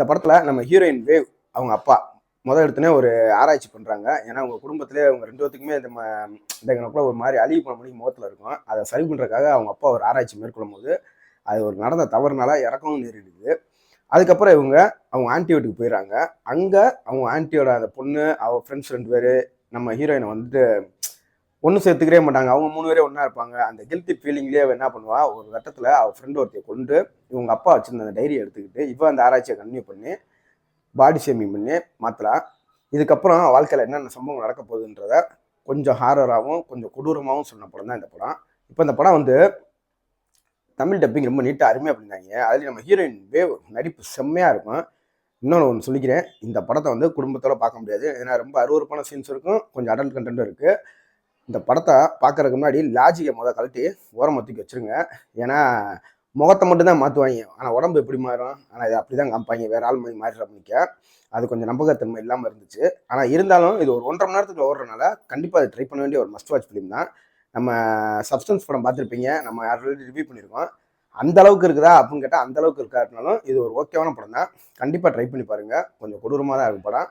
இந்த படத்தில் நம்ம ஹீரோயின் வேவ் அவங்க அப்பா எடுத்துனே ஒரு ஆராய்ச்சி பண்ணுறாங்க. ஏன்னா அவங்க குடும்பத்திலே அவங்க 2 பேத்துக்குமே இந்த ஒரு மாதிரி அழிவு போன மணிக்கு முகத்தில் இருக்கும். அதை சரி பண்ணுறதுக்காக அவங்க அப்பா ஒரு ஆராய்ச்சி மேற்கொள்ளும் போது அது ஒரு நடந்த தவறுனால இறக்கவும் நேரிடுது. அதுக்கப்புறம் அவங்க ஆன்ட்டி வீட்டுக்கு போயிடறாங்க. அங்கே அவங்க ஆன்ட்டியோட அந்த பொண்ணு அவள் ஃப்ரெண்ட்ஸ் 2 பேர் நம்ம ஹீரோயினை வந்துட்டு ஒன்றும் சேர்த்துக்கவே மாட்டாங்க. அவங்க 3 பேரே ஒன்றா இருப்பாங்க. அந்த கில்ட்டி ஃபீலிங்லேயே என்ன பண்ணுவா, ஒரு கட்டத்தில் அவள் ஃப்ரெண்டு ஒருத்தையை கொண்டு இவங்க அப்பா வச்சிருந்த அந்த டைரியை எடுத்துக்கிட்டு அந்த ஆராய்ச்சியை கன்டினியூ பண்ணி பாடி ஷேமிங் பண்ணி மாற்றலாம். இதுக்கப்புறம் வாழ்க்கையில் என்னென்ன சம்பவம் நடக்க போகுதுன்றத கொஞ்சம் ஹாரராகவும் கொஞ்சம் கொடூரமாகவும் சொன்ன படம் தான் இந்த படம். இப்போ இந்த படம் தமிழ் டப்பிங் ரொம்ப நீட்டாக அருமையாக பண்ணியிருந்தாங்க. அதுலேயும் நம்ம ஹீரோயின் வேவ் நடிப்பு செம்மையாக இருக்கும். இன்னொன்று ஒன்று சொல்லிக்கிறேன், இந்த படத்தை குடும்பத்தோட பார்க்க முடியாது. ஏன்னா ரொம்ப அருவருப்பான சீன்ஸ் இருக்கும், கொஞ்சம் அடல்ட் கண்டென்ட்டும் இருக்குது. இந்த படத்தை பார்க்கறதுக்கு முன்னாடி லாஜிக்கை கழட்டி ஓரமாக தூக்கி வச்சுருங்க. ஏன்னா முகத்தை மட்டும்தான் மாற்றுவாங்க, ஆனால் உடம்பு எப்படி மாறும், ஆனால் இது அப்படி தான் காமிப்பாங்க, வேறு ஆள் மாதிரி மாறிடுற பண்ணிக்க. அது கொஞ்சம் நம்பகத்தன்மை இல்லாமல் இருந்துச்சு. ஆனால் இருந்தாலும் இது ஒரு 1.5 மணி நேரத்துக்கு ஓடுறதுனால கண்டிப்பாக அதை ட்ரை பண்ண வேண்டிய ஒரு மஸ்ட் வாட்ச் ஃபிலிம் தான். நம்ம சப்ஸ்டன்ஸ் படம் பார்த்துருப்பீங்க, நம்ம ஆல்ரெடி ரிவ்யூ பண்ணியிருக்கோம். அந்த அளவுக்கு இருக்குதா அப்படின்னு கேட்டால் அந்த அளவுக்கு இருக்காருனாலும் இது ஒரு ஓகேவான படம் தான். கண்டிப்பாக ட்ரை பண்ணி பாருங்கள். கொஞ்சம் கொடூரமாக தான் இருக்கும் படம்.